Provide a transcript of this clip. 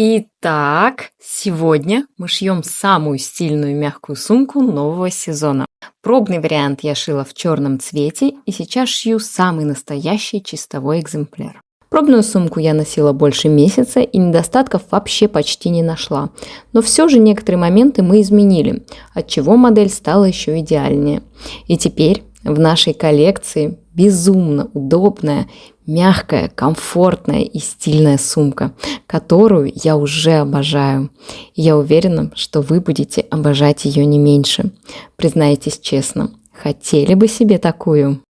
Итак, сегодня мы шьем самую стильную мягкую сумку нового сезона. Пробный вариант я шила в черном цвете и сейчас шью самый настоящий чистовой экземпляр. Пробную сумку я носила больше месяца и недостатков вообще почти не нашла. Но все же некоторые моменты мы изменили, отчего модель стала еще идеальнее. И теперь в нашей коллекции безумно удобная, мягкая, комфортная и стильная сумка, которую я уже обожаю. И я уверена, что вы будете обожать ее не меньше. Признайтесь честно, хотели бы себе такую?